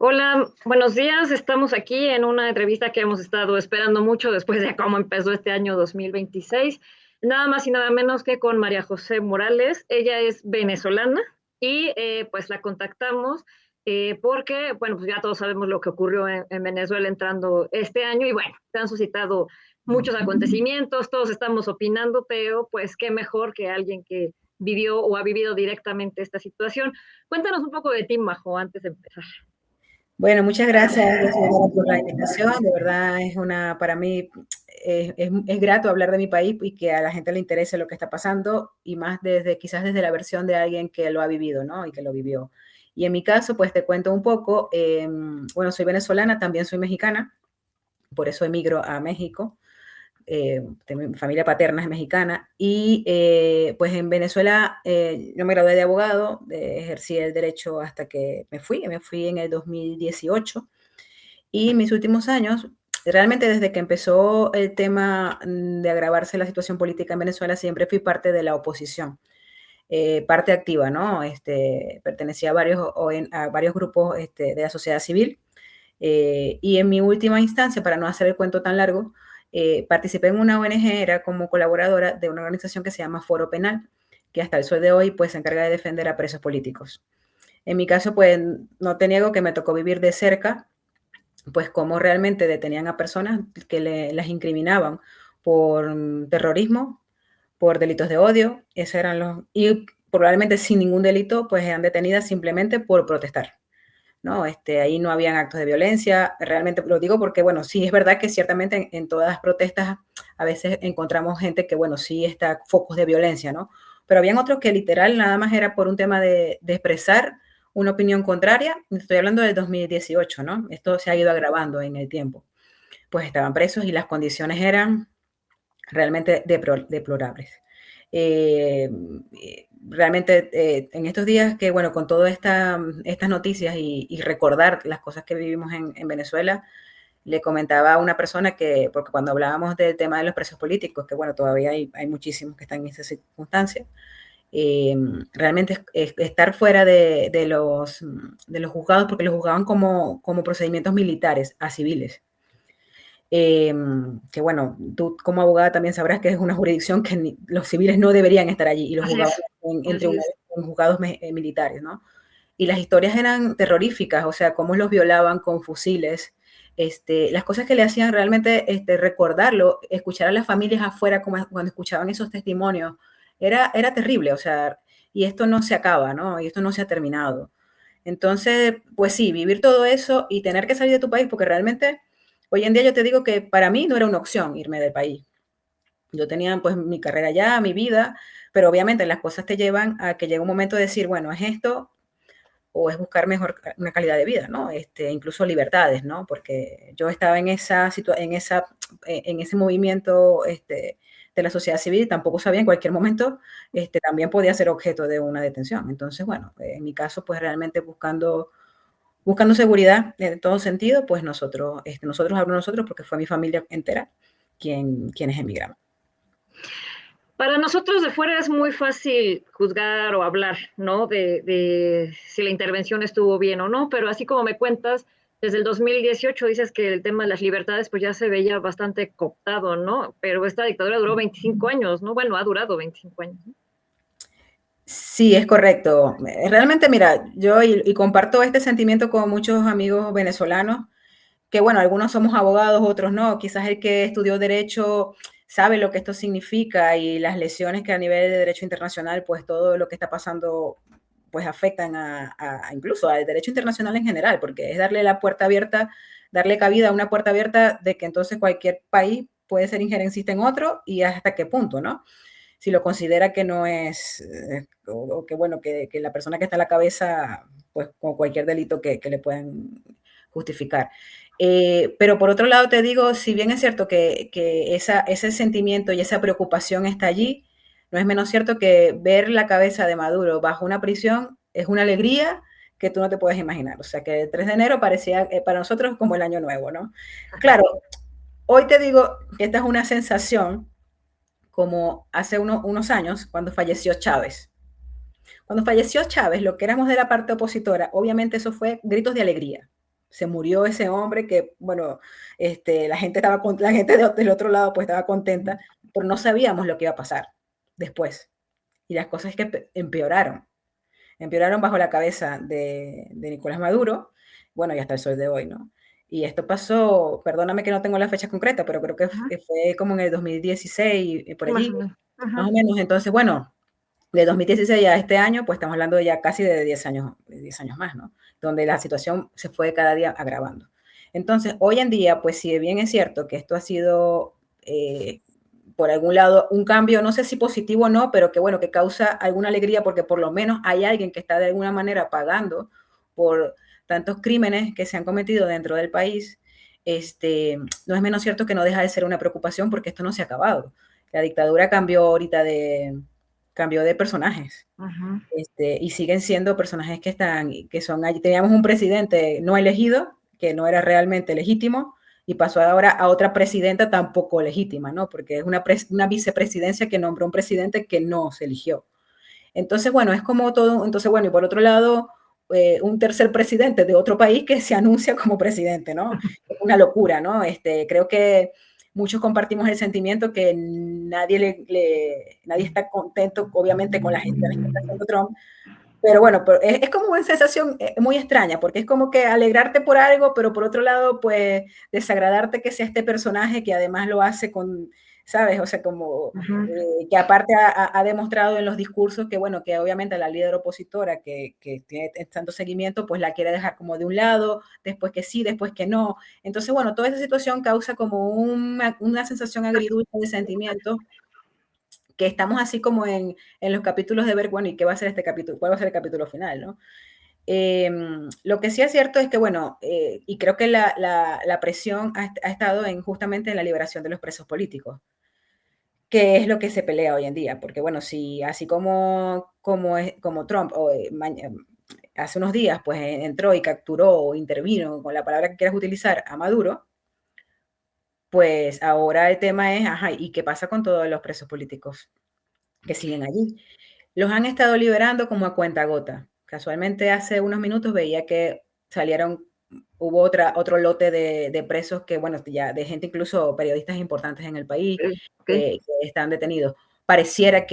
Hola, buenos días. Estamos aquí en una entrevista que hemos estado esperando mucho después de cómo empezó este año 2026. Nada más y nada menos que con María José Morales. Ella es venezolana y pues la contactamos porque, bueno, pues ya todos sabemos lo que ocurrió en Venezuela entrando este año y bueno, se han suscitado muchos acontecimientos, todos estamos opinando, pero pues qué mejor que alguien que vivió o ha vivido directamente esta situación. Cuéntanos un poco de ti, Majo, antes de empezar. Bueno, muchas gracias, Xiomara, por la invitación. De verdad para mí es grato hablar de mi país y que a la gente le interese lo que está pasando y más quizás desde la versión de alguien que lo ha vivido, ¿no? Y que lo vivió. Y en mi caso, pues te cuento un poco. Bueno, soy venezolana, también soy mexicana, por eso emigro a México. Mi familia paterna es mexicana y pues en Venezuela yo me gradué de abogado, ejercí el derecho hasta que me fui en el 2018 y mis últimos años, realmente desde que empezó el tema de agravarse la situación política en Venezuela, siempre fui parte de la oposición. Parte activa, ¿no? Pertenecía a varios grupos de la sociedad civil y en mi última instancia, para no hacer el cuento tan largo, participé en una ONG, era como colaboradora de una organización que se llama Foro Penal, que hasta el sol de hoy pues se encarga de defender a presos políticos. En mi caso, pues no te niego que me tocó vivir de cerca, pues cómo realmente detenían a personas que las incriminaban por terrorismo, por delitos de odio, esos eran y probablemente sin ningún delito, pues eran detenidas simplemente por protestar. ¿No? Ahí no habían actos de violencia, realmente lo digo porque, bueno, sí es verdad que ciertamente en todas las protestas a veces encontramos gente que, bueno, sí está focos de violencia, ¿no? Pero habían otros que literal nada más era por un tema de expresar una opinión contraria, estoy hablando del 2018, ¿no? Esto se ha ido agravando en el tiempo. Pues estaban presos y las condiciones eran realmente deplorables. Eh, Realmente en estos días que, bueno, con todas estas noticias y recordar las cosas que vivimos en Venezuela, le comentaba a una persona que, porque cuando hablábamos del tema de los presos políticos, que bueno, todavía hay muchísimos que están en esas circunstancias, realmente estar fuera de los juzgados, porque los juzgaban como procedimientos militares a civiles. Que bueno, tú como abogada también sabrás que es una jurisdicción que los civiles no deberían estar allí y los Así juzgados es, en así tribunales, es. en juzgados militares, ¿no? Y las historias eran terroríficas, o sea, cómo los violaban con fusiles, las cosas que le hacían realmente recordarlo, escuchar a las familias afuera cuando escuchaban esos testimonios, era terrible, o sea, y esto no se acaba, ¿no? Y esto no se ha terminado. Entonces, pues sí, vivir todo eso y tener que salir de tu país, porque realmente hoy en día yo te digo que para mí no era una opción irme del país. Yo tenía pues mi carrera ya, mi vida, pero obviamente las cosas te llevan a que llega un momento de decir, bueno, es esto o es buscar mejor una calidad de vida, ¿no? Incluso libertades, ¿no? Porque yo estaba en ese movimiento de la sociedad civil y tampoco sabía en cualquier momento también podía ser objeto de una detención. Entonces, bueno, en mi caso, pues realmente buscando seguridad en todo sentido, pues nosotros hablo nosotros porque fue mi familia entera quienes emigramos. Para nosotros de fuera es muy fácil juzgar o hablar, ¿no? De si la intervención estuvo bien o no, pero así como me cuentas, desde el 2018 dices que el tema de las libertades pues ya se veía bastante cooptado, ¿no? Pero esta dictadura duró 25 años, ¿no? Bueno, ha durado 25 años, ¿no? Sí, es correcto. Realmente, mira, yo y comparto este sentimiento con muchos amigos venezolanos, que bueno, algunos somos abogados, otros no. Quizás el que estudió derecho sabe lo que esto significa y las lesiones que a nivel de derecho internacional, pues todo lo que está pasando, pues afectan incluso al derecho internacional en general, porque es darle la puerta abierta, darle cabida a una puerta abierta de que entonces cualquier país puede ser injerencista en otro y hasta qué punto, ¿no? Si lo considera que no es, o que bueno, que la persona que está a la cabeza, pues con cualquier delito que le puedan justificar. Pero por otro lado te digo, si bien es cierto que ese sentimiento y esa preocupación está allí, no es menos cierto que ver la cabeza de Maduro bajo una prisión es una alegría que tú no te puedes imaginar. O sea, que el 3 de enero parecía para nosotros como el año nuevo, ¿no? Claro, hoy te digo que esta es una sensación como hace unos años cuando falleció Chávez. Cuando falleció Chávez, lo que éramos de la parte opositora, obviamente eso fue gritos de alegría. Se murió ese hombre que, bueno, la gente la gente del otro lado pues estaba contenta, pero no sabíamos lo que iba a pasar después. Y las cosas es que empeoraron bajo la cabeza de Nicolás Maduro, bueno, y hasta el sol de hoy, ¿no? Y esto pasó, perdóname que no tengo la fecha concreta, pero creo que Ajá, fue como en el 2016, por sí, más allí, o menos. más Ajá. o menos. Entonces, bueno, de 2016 a este año, pues estamos hablando de ya casi de 10 años más, ¿no? Donde la situación se fue cada día agravando. Entonces, hoy en día, pues si bien es cierto que esto ha sido, por algún lado, un cambio, no sé si positivo o no, pero que bueno, que causa alguna alegría porque por lo menos hay alguien que está de alguna manera pagando por tantos crímenes que se han cometido dentro del país. No es menos cierto que no deja de ser una preocupación porque esto no se ha acabado. La dictadura cambió ahorita cambió de personajes. Ajá. Y siguen siendo personajes que son allí. Teníamos un presidente no elegido, que no era realmente legítimo, y pasó ahora a otra presidenta tampoco legítima, ¿no? Porque es una vicepresidencia que nombró un presidente que no se eligió. Entonces, bueno, es como todo. Entonces, bueno, y por otro lado, un tercer presidente de otro país que se anuncia como presidente, ¿no? Es una locura, ¿no? Creo que muchos compartimos el sentimiento que nadie está contento, obviamente, con la gestión que está haciendo Trump, pero bueno, es como una sensación muy extraña, porque es como que alegrarte por algo, pero por otro lado, pues desagradarte que sea este personaje que además lo hace con, ¿sabes? O sea, como Ajá. que aparte ha demostrado en los discursos que, bueno, que obviamente la líder opositora que tiene tanto seguimiento, pues la quiere dejar como de un lado, después que sí, después que no. Entonces, bueno, toda esa situación causa como una sensación agridulce de sentimiento que estamos así como en los capítulos de ver, bueno, ¿y qué va a ser este capítulo? ¿Cuál va a ser el capítulo final, no? Lo que sí es cierto es que, bueno, y creo que la presión ha estado justamente en la liberación de los presos políticos, que es lo que se pelea hoy en día, porque, bueno, si así como Trump hace unos días, pues entró y capturó o intervino, con la palabra que quieras utilizar, a Maduro, pues ahora el tema es, ajá, ¿y qué pasa con todos los presos políticos que siguen allí? Los han estado liberando como a cuentagota. Casualmente hace unos minutos veía que hubo otro lote de presos que, bueno, ya de gente, incluso periodistas importantes en el país, Okay. que están detenidos. Pareciera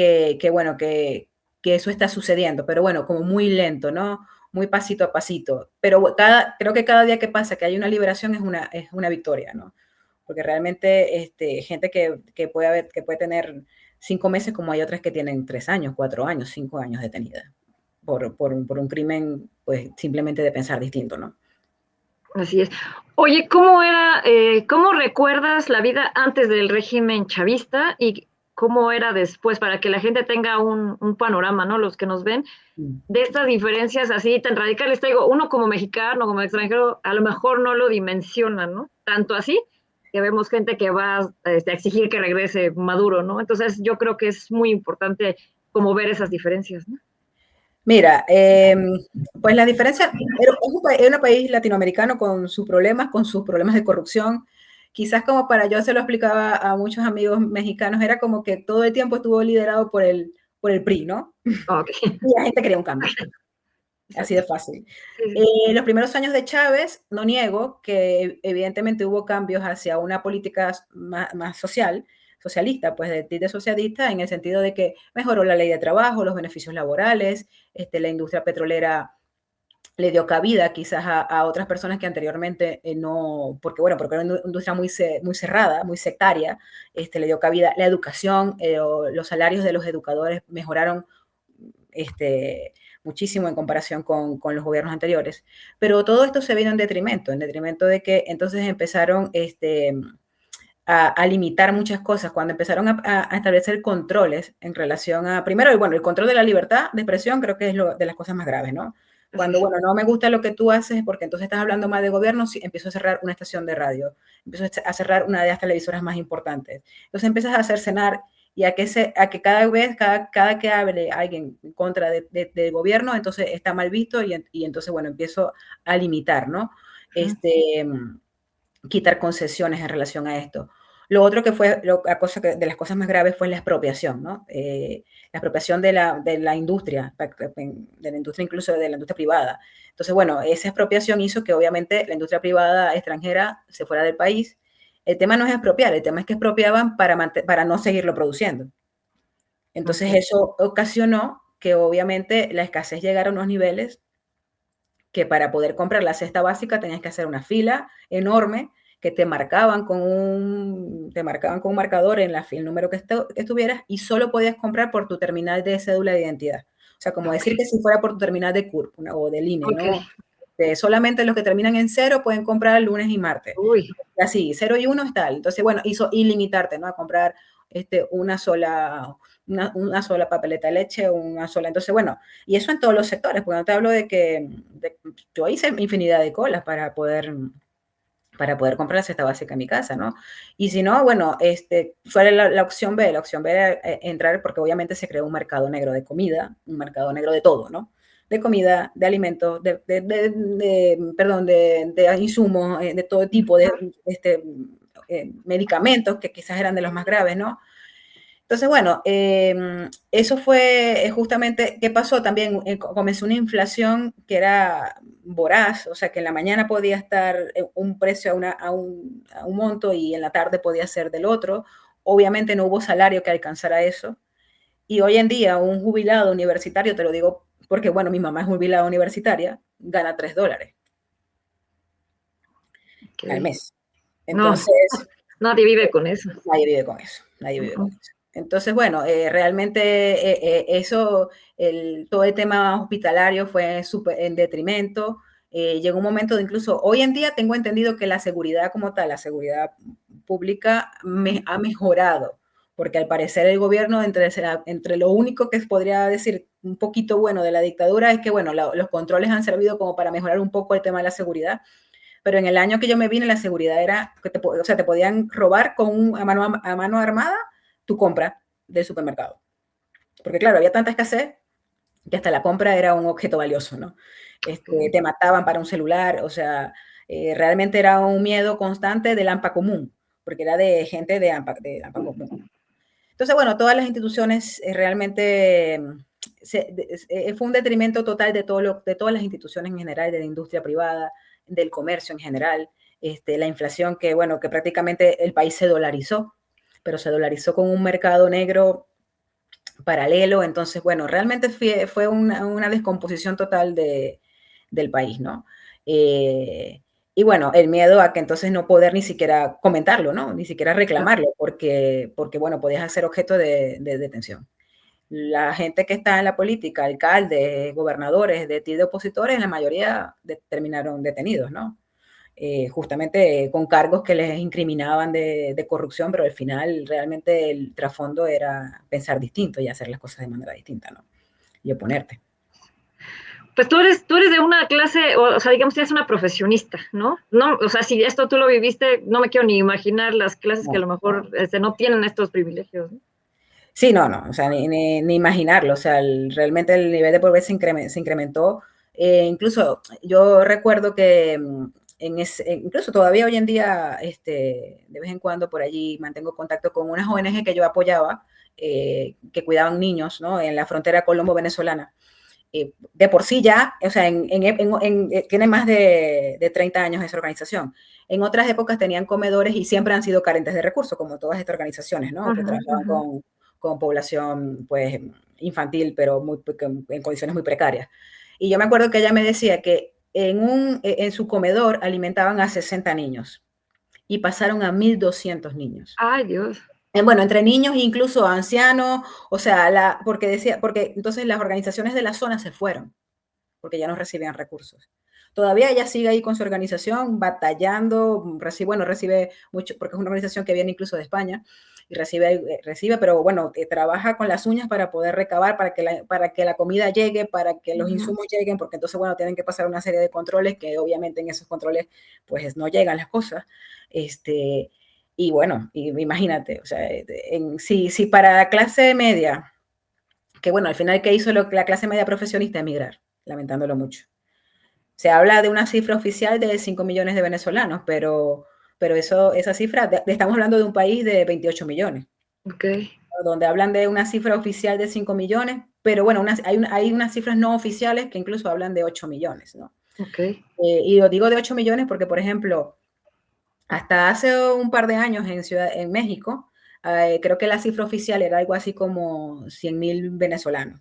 bueno, que eso está sucediendo, pero bueno, como muy lento, ¿no? Muy pasito a pasito. Pero creo que cada día que pasa que hay una liberación es una victoria, ¿no? Porque realmente gente que puede tener 5 meses, como hay otras que tienen 3 años, 4 años, 5 años detenidas por un crimen, pues simplemente de pensar distinto, ¿no? Así es. Oye, cómo recuerdas la vida antes del régimen chavista y cómo era después, para que la gente tenga un panorama, ¿no? Los que nos ven, Mm. de estas diferencias así tan radicales. Te digo, uno como mexicano, como extranjero, a lo mejor no lo dimensiona, ¿no? Tanto así que vemos gente que va a exigir que regrese Maduro, ¿no? Entonces yo creo que es muy importante como ver esas diferencias, ¿no? Mira, pues la diferencia, era un país latinoamericano con sus problemas de corrupción. Quizás como yo se lo explicaba a muchos amigos mexicanos, era como que todo el tiempo estuvo liderado por el PRI, ¿no? Ok, Y la gente quería un cambio. Así de exacto. fácil. Sí, sí. Los primeros años de Chávez, no niego que evidentemente hubo cambios hacia una política más socialista, pues de socialista, en el sentido de que mejoró la ley de trabajo, los beneficios laborales, la industria petrolera le dio cabida quizás a otras personas que anteriormente no, porque era una industria muy cerrada, muy sectaria, le dio cabida. La educación, los salarios de los educadores mejoraron muchísimo en comparación con los gobiernos anteriores, pero todo esto se vino en detrimento de que entonces empezaron a limitar muchas cosas, cuando empezaron a establecer controles en relación a, primero, bueno, el control de la libertad de expresión creo que es de las cosas más graves, ¿no? Así Cuando, es. bueno, no me gusta lo que tú haces porque entonces estás hablando más de gobierno, sí, empiezo a cerrar una estación de radio, empiezo a cerrar una de las televisoras más importantes. Entonces empiezas a cercenar y a que cada vez, cada que hable alguien en contra del gobierno, entonces está mal visto y entonces, bueno, empiezo a limitar, ¿no? Ajá. Quitar concesiones en relación a esto. Lo otro que fue, de las cosas más graves fue la expropiación, ¿no? La expropiación de la industria incluso de la industria privada. Entonces, bueno, esa expropiación hizo que obviamente la industria privada extranjera se fuera del país. El tema no es expropiar, el tema es que expropiaban para no seguirlo produciendo. Entonces, okay, eso ocasionó que obviamente la escasez llegara a unos niveles que para poder comprar la cesta básica tenías que hacer una fila enorme, que te marcaban con un marcador en el número que estuvieras, y solo podías comprar por tu terminal de cédula de identidad. O sea, como decir que si fuera por tu terminal de CURP o de INE, ¿no? Solamente los que terminan en 0 pueden comprar lunes y martes. Uy. Así, 0 y 1 es tal. Entonces, bueno, y limitarte, ¿no? A comprar una sola papeleta de leche, una sola. Entonces, bueno, y eso en todos los sectores, porque no te hablo de que yo hice infinidad de colas para poder comprar la cesta básica en mi casa, ¿no? Y si no, bueno, fue la opción B. La opción B era entrar, porque obviamente se creó un mercado negro de comida, un mercado negro de todo, ¿no? De comida, de alimentos, de insumos, de todo tipo, de medicamentos que quizás eran de los más graves, ¿no? Entonces, bueno, eso fue justamente, ¿qué pasó? También comenzó una inflación que era voraz, o sea, que en la mañana podía estar un precio a un monto y en la tarde podía ser del otro. Obviamente no hubo salario que alcanzara eso. Y hoy en día un jubilado universitario, te lo digo porque, bueno, mi mamá es jubilada universitaria, gana $3 al mes. Entonces... No, nadie vive con eso. Nadie vive con eso, nadie vive con eso. Entonces, bueno, realmente eso, todo el tema hospitalario fue súper en detrimento. Llegó un momento de incluso, hoy en día tengo entendido que la seguridad como tal, la seguridad pública ha mejorado, porque al parecer el gobierno, entre lo único que podría decir un poquito bueno de la dictadura es que, bueno, los controles han servido como para mejorar un poco el tema de la seguridad. Pero en el año que yo me vine, la seguridad era que te podían robar a mano armada tu compra del supermercado. Porque claro, había tanta escasez que hasta la compra era un objeto valioso, ¿no? Te mataban para un celular, o sea, realmente era un miedo constante del AMPA común, porque era de gente de AMPA común. Entonces, bueno, todas las instituciones realmente fue un detrimento total de todas las instituciones en general, de la industria privada, del comercio en general, la inflación que, bueno, que prácticamente el país se dolarizó, pero se dolarizó con un mercado negro paralelo. Entonces, bueno, realmente fue una descomposición total del país, ¿no? Y bueno, el miedo a que entonces no poder ni siquiera comentarlo, ¿no? Ni siquiera reclamarlo, porque bueno, podías ser objeto de detención. La gente que está en la política, alcaldes, gobernadores, de opositores, la mayoría terminaron detenidos, ¿no? Justamente con cargos que les incriminaban de corrupción, pero al final realmente el trasfondo era pensar distinto y hacer las cosas de manera distinta, ¿no? Y oponerte. Pues tú eres de una clase, o sea, digamos, eres una profesionista, ¿no? No, o sea, si esto tú lo viviste, no me quiero ni imaginar las clases que a lo mejor no tienen estos privilegios, ¿no? Sí, no, o sea, ni imaginarlo, o sea, realmente el nivel de pobreza se incrementó. Incluso yo recuerdo que incluso todavía hoy en día, de vez en cuando por allí mantengo contacto con unas ONG que yo apoyaba, que cuidaban niños, ¿no? En la frontera colombo-venezolana. De por sí ya, o sea, tiene más de 30 años esa organización. En otras épocas tenían comedores y siempre han sido carentes de recursos, como todas estas organizaciones, ¿no? Que trabajaban con población, pues, infantil, pero en condiciones muy precarias. Y yo me acuerdo que ella me decía que en su comedor alimentaban a 60 niños y pasaron a 1.200 niños. Ay, Dios. Bueno, entre niños e incluso ancianos, o sea, porque entonces las organizaciones de la zona se fueron, porque ya no recibían recursos. Todavía ella sigue ahí con su organización, batallando, recibe mucho, porque es una organización que viene incluso de España, y recibe, pero bueno, trabaja con las uñas para poder recabar, para que la comida llegue, para que los insumos lleguen, porque entonces, bueno, tienen que pasar una serie de controles, que obviamente en esos controles, pues no llegan las cosas. Y bueno, imagínate, o sea, si para la clase media, que bueno, al final, ¿qué hizo la clase media profesionista? Emigrar, lamentándolo mucho. Se habla de una cifra oficial de 5 millones de venezolanos, pero pero esa cifra, estamos hablando de un país de 28 millones, Ok, donde hablan de una cifra oficial de 5 millones, pero bueno, hay unas cifras no oficiales que incluso hablan de 8 millones, ¿no? ok. Y lo digo de 8 millones porque, por ejemplo, hasta hace un par de años en México, creo que la cifra oficial era algo así como 100.000 venezolanos.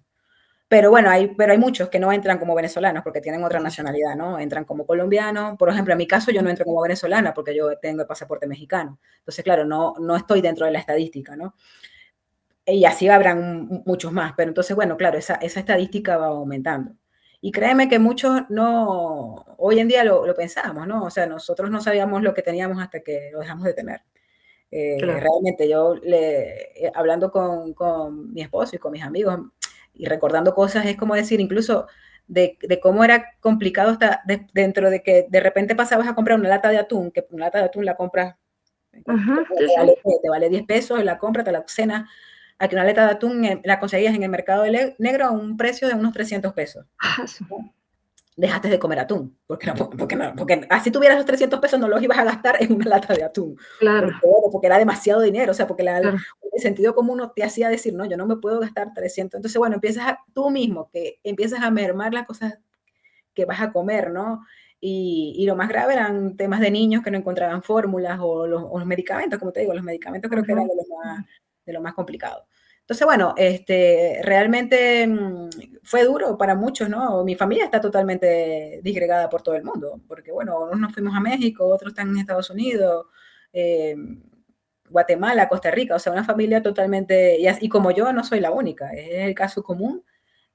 Pero bueno, hay muchos que no entran como venezolanos porque tienen otra nacionalidad, ¿no? Entran como colombianos. Por ejemplo, en mi caso yo no entro como venezolana porque yo tengo el pasaporte mexicano. Entonces, claro, no estoy dentro de la estadística, ¿no? Y así habrán muchos más. Pero entonces, bueno, claro, esa estadística va aumentando. Y créeme que muchos no, hoy en día lo pensamos, ¿no? O sea, nosotros no sabíamos lo que teníamos hasta que lo dejamos de tener. Claro. Realmente yo, hablando con mi esposo y con mis amigos y recordando cosas, es como decir, incluso de cómo era complicado hasta dentro de que de repente pasabas a comprar una lata de atún, que una lata de atún la compras, Ujú, sí, te sí. vale, te vale 10 pesos, la compra, te la cenas, a que una lata de atún la conseguías en el mercado negro a un precio de unos 300 pesos. Ah, ¿No? Dejaste de comer atún, porque así tuvieras los 300 pesos no los ibas a gastar en una lata de atún, claro, porque era demasiado dinero, o sea, porque claro. el sentido común no te hacía decir, no, yo no me puedo gastar 300. Entonces, bueno, tú mismo, que empiezas a mermar las cosas que vas a comer, ¿no? Y lo más grave eran temas de niños que no encontraban fórmulas o los medicamentos, como te digo, los medicamentos creo que eran Ujú. de lo más complicado. Entonces, bueno, realmente fue duro para muchos, ¿no? Mi familia está totalmente disgregada por todo el mundo, porque, bueno, unos nos fuimos a México, otros están en Estados Unidos, eh, Guatemala, Costa Rica, o sea, una familia totalmente, y como yo no soy la única, es el caso común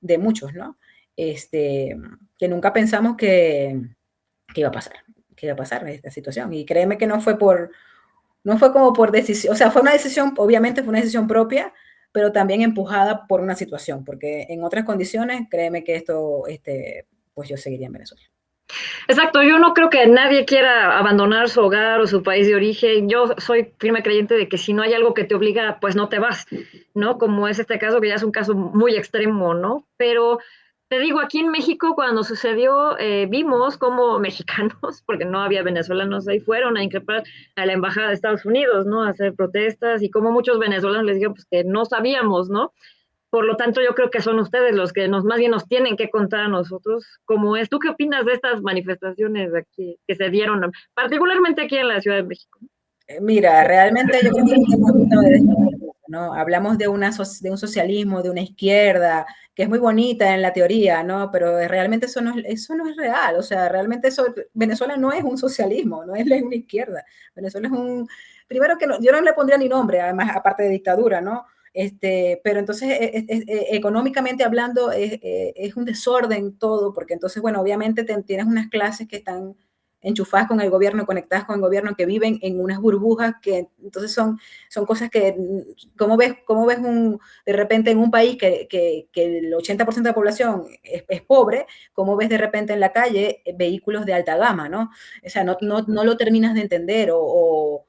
de muchos, ¿no? Este, que nunca pensamos que iba a pasar, que iba a pasar esta situación. Y créeme que no fue como por decisión, o sea, fue una decisión, obviamente fue una decisión propia, pero también empujada por una situación, porque en otras condiciones, créeme que pues yo seguiría en Venezuela. Exacto, yo no creo que nadie quiera abandonar su hogar o su país de origen. Yo soy firme creyente de que si no hay algo que te obliga, pues no te vas, ¿no? Como es este caso, que ya es un caso muy extremo, ¿no? Pero te digo, aquí en México, cuando sucedió, vimos como mexicanos, porque no había venezolanos ahí, fueron a increpar a la embajada de Estados Unidos, ¿no? A hacer protestas y como muchos venezolanos les dijeron, pues que no sabíamos, ¿no? Por lo tanto, yo creo que son ustedes los que más bien nos tienen que contar a nosotros cómo es. ¿Tú qué opinas de estas manifestaciones aquí que se dieron, particularmente aquí en la Ciudad de México? Mira, realmente yo creo que hemos visto de esto, ¿no? Hablamos de un socialismo, de una izquierda, que es muy bonita en la teoría, ¿no? Pero realmente eso no es real. O sea, realmente Venezuela no es un socialismo, no es una izquierda. Venezuela es primero que yo no le pondría ni nombre, además, aparte de dictadura, ¿no? Pero entonces, económicamente hablando, es un desorden todo, porque entonces, bueno, obviamente tienes unas clases que están enchufadas con el gobierno, conectadas con el gobierno, que viven en unas burbujas que entonces son cosas que, cómo ves de repente en un país que el 80% de la población es pobre, cómo ves de repente en la calle vehículos de alta gama, ¿no? O sea, no lo terminas de entender, o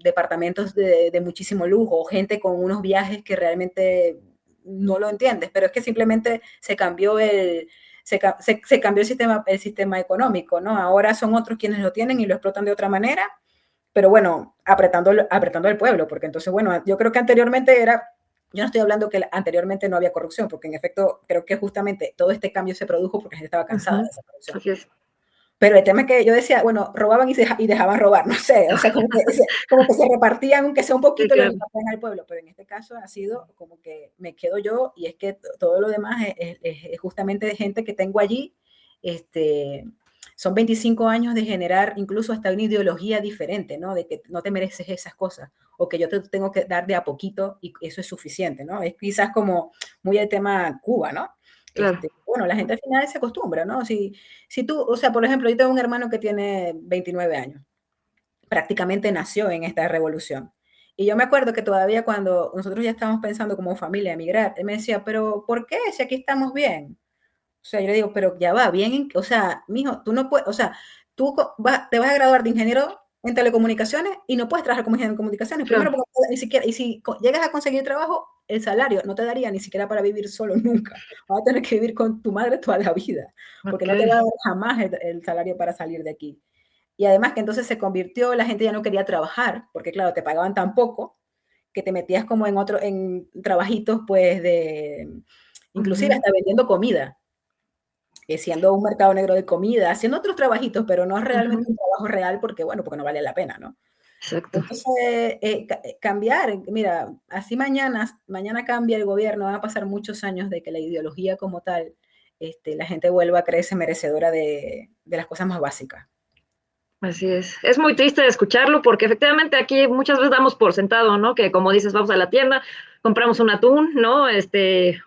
departamentos de muchísimo lujo, o gente con unos viajes que realmente no lo entiendes, pero es que simplemente se cambió se cambió el sistema económico, ¿no? Ahora son otros quienes lo tienen y lo explotan de otra manera, pero bueno, apretando al pueblo, porque entonces, bueno, yo creo que anteriormente yo no estoy hablando que anteriormente no había corrupción, porque en efecto creo que justamente todo este cambio se produjo porque la gente estaba cansada de esa corrupción. Así es. Pero el tema es que yo decía, bueno, robaban y dejaban robar, no sé, o sea, como que se repartían, aunque sea un Sí, poquito, y lo claro. repartían al pueblo, pero en este caso ha sido como que me quedo yo, y es que todo lo demás es justamente de gente que tengo allí, este, son 25 años de generar incluso hasta una ideología diferente, ¿no? De que no te mereces esas cosas, o que yo te tengo que dar de a poquito y eso es suficiente, ¿no? Es quizás como muy el tema Cuba, ¿no? Claro. Bueno, la gente al final se acostumbra, ¿no? Si tú, o sea, por ejemplo, yo tengo un hermano que tiene 29 años, prácticamente nació en esta revolución. Y yo me acuerdo que todavía cuando nosotros ya estábamos pensando como familia emigrar, él me decía, pero ¿por qué? Si aquí estamos bien. O sea, yo le digo, pero ya va, bien, o sea, mijo, tú no puedes, o sea, te vas a graduar de ingeniero en telecomunicaciones y no puedes trabajar como ingeniero en comunicaciones. Claro. Primero, porque ni siquiera, y si llegas a conseguir trabajo, el salario no te daría ni siquiera para vivir solo nunca. Vas a tener que vivir con tu madre toda la vida, porque Ok. no te va a dar jamás el salario para salir de aquí. y además que entonces se convirtió, la gente ya no quería trabajar, porque claro, te pagaban tan poco que te metías como en trabajitos, pues, inclusive hasta vendiendo comida, siendo un mercado negro de comida, haciendo otros trabajitos, pero no realmente un trabajo real porque, bueno, porque no vale la pena, ¿no? Exacto. Entonces, cambiar, mira, así mañana cambia el gobierno, van a pasar muchos años de que la ideología como tal, la gente vuelva a creerse merecedora de las cosas más básicas. Así es. Es muy triste escucharlo porque efectivamente aquí muchas veces damos por sentado, ¿no? Que como dices, vamos a la tienda, compramos un atún, ¿no?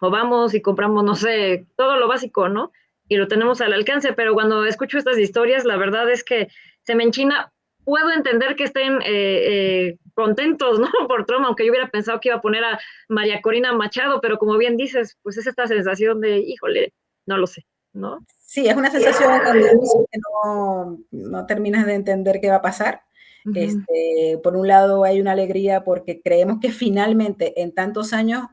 O vamos y compramos, no sé, todo lo básico, ¿no? Y lo tenemos al alcance, pero cuando escucho estas historias, la verdad es que se me enchina. Puedo entender que estén contentos, ¿no? Por Trump, aunque yo hubiera pensado que iba a poner a María Corina Machado, pero como bien dices, pues es esta sensación de, híjole, no lo sé, ¿no? Sí, es una sensación agridulce que no terminas de entender qué va a pasar. Por un lado hay una alegría porque creemos que finalmente en tantos años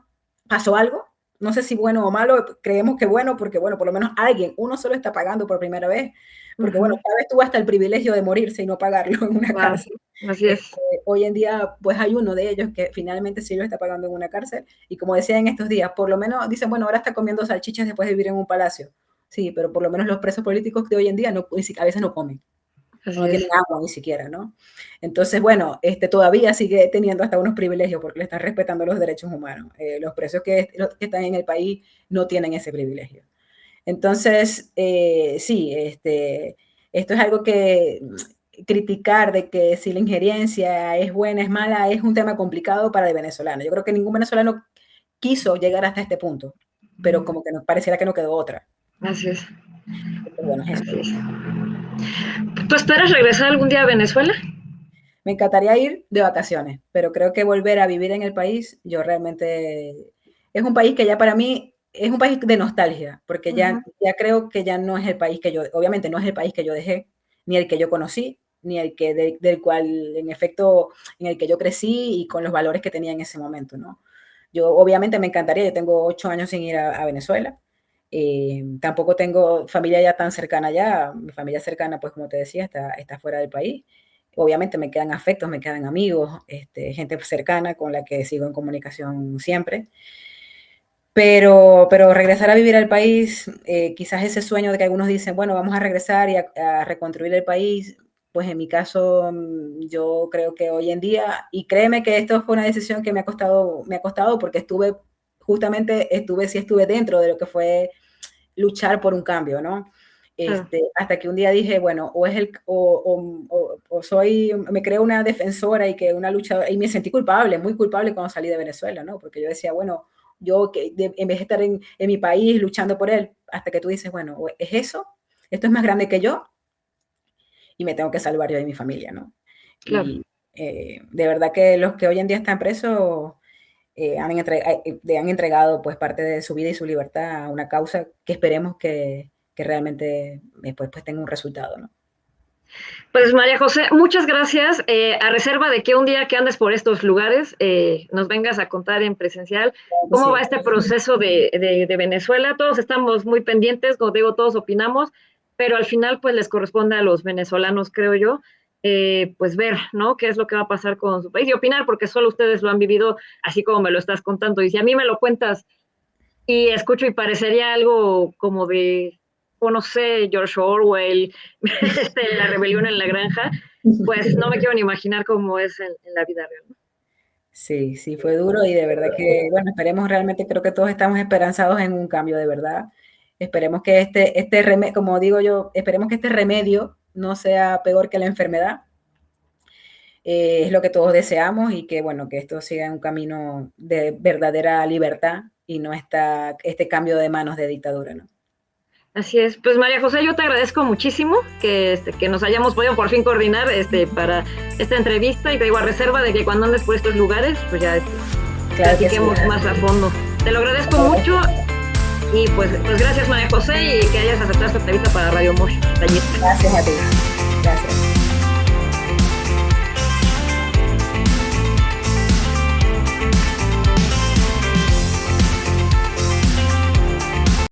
pasó algo, no sé si bueno o malo, creemos que bueno, porque bueno, por lo menos uno solo está pagando por primera vez, porque bueno, cada vez tuvo hasta el privilegio de morirse y no pagarlo en una cárcel. Así es. Hoy en día, pues hay uno de ellos que finalmente sí lo está pagando en una cárcel, y como decía en estos días, por lo menos dicen, bueno, ahora está comiendo salchichas después de vivir en un palacio. Sí, pero por lo menos los presos políticos de hoy en día a veces no comen, no tienen agua ni siquiera, ¿no? Entonces, bueno, todavía sigue teniendo hasta unos privilegios porque le están respetando los derechos humanos. Los presos que están en el país no tienen ese privilegio. Entonces, sí, esto es algo que criticar de que si la injerencia es buena, es mala, es un tema complicado para el venezolano. Yo creo que ningún venezolano quiso llegar hasta este punto, pero como que nos pareciera que no quedó otra. Así es. Bueno, es eso. Así es. ¿Tú esperas regresar algún día a Venezuela? Me encantaría ir de vacaciones, pero creo que volver a vivir en el país, yo realmente, es un país que ya para mí es un país de nostalgia, porque ya creo que ya no es el país que yo, obviamente no es el país que yo dejé, ni el que yo conocí, ni el que del cual, en efecto, en el que yo crecí y con los valores que tenía en ese momento, ¿no? Yo obviamente me encantaría, yo tengo 8 años sin ir a Venezuela, tampoco tengo familia ya tan cercana ya, mi familia cercana, pues como te decía, está fuera del país. Obviamente me quedan afectos, me quedan amigos, gente cercana con la que sigo en comunicación siempre. Pero regresar a vivir al país, quizás ese sueño de que algunos dicen, bueno, vamos a regresar y a reconstruir el país, pues en mi caso yo creo que hoy en día, y créeme que esto fue una decisión que me ha costado porque estuve dentro de lo que fue luchar por un cambio, ¿no? Hasta que un día dije, bueno, me creo una defensora y que una luchadora, y me sentí culpable, muy culpable cuando salí de Venezuela, ¿no? Porque yo decía, bueno, en vez de estar en mi país luchando por él, hasta que tú dices, bueno, ¿es eso? ¿Esto es más grande que yo? Y me tengo que salvar yo de mi familia, ¿no? Claro. Y de verdad que los que hoy en día están presos han entregado pues parte de su vida y su libertad a una causa que esperemos que realmente después pues tenga un resultado, ¿no? Pues María José, muchas gracias. A reserva de que un día que andes por estos lugares nos vengas a contar en presencial cómo va este proceso de Venezuela. Todos estamos muy pendientes, como digo, todos opinamos, pero al final pues les corresponde a los venezolanos, creo yo, pues ver, ¿no? Qué es lo que va a pasar con su país y opinar, porque solo ustedes lo han vivido así como me lo estás contando. Y si a mí me lo cuentas y escucho y parecería algo como de, o no sé, George Orwell, La rebelión en la granja, pues no me quiero ni imaginar cómo es en la vida real, ¿no? Sí, sí, fue duro y de verdad que, bueno, esperemos realmente, creo que todos estamos esperanzados en un cambio de verdad. Esperemos que como digo yo, esperemos que este remedio no sea peor que la enfermedad. Es lo que todos deseamos y que, bueno, que esto siga un camino de verdadera libertad y no este cambio de manos de dictadura, ¿no? Así es. Pues María José, yo te agradezco muchísimo que nos hayamos podido por fin coordinar para esta entrevista y te digo a reserva de que cuando andes por estos lugares, pues ya platiquemos más a fondo. Te lo agradezco mucho y pues gracias María José y que hayas aceptado esta entrevista para Radio Mosh. Gracias a ti. Gracias.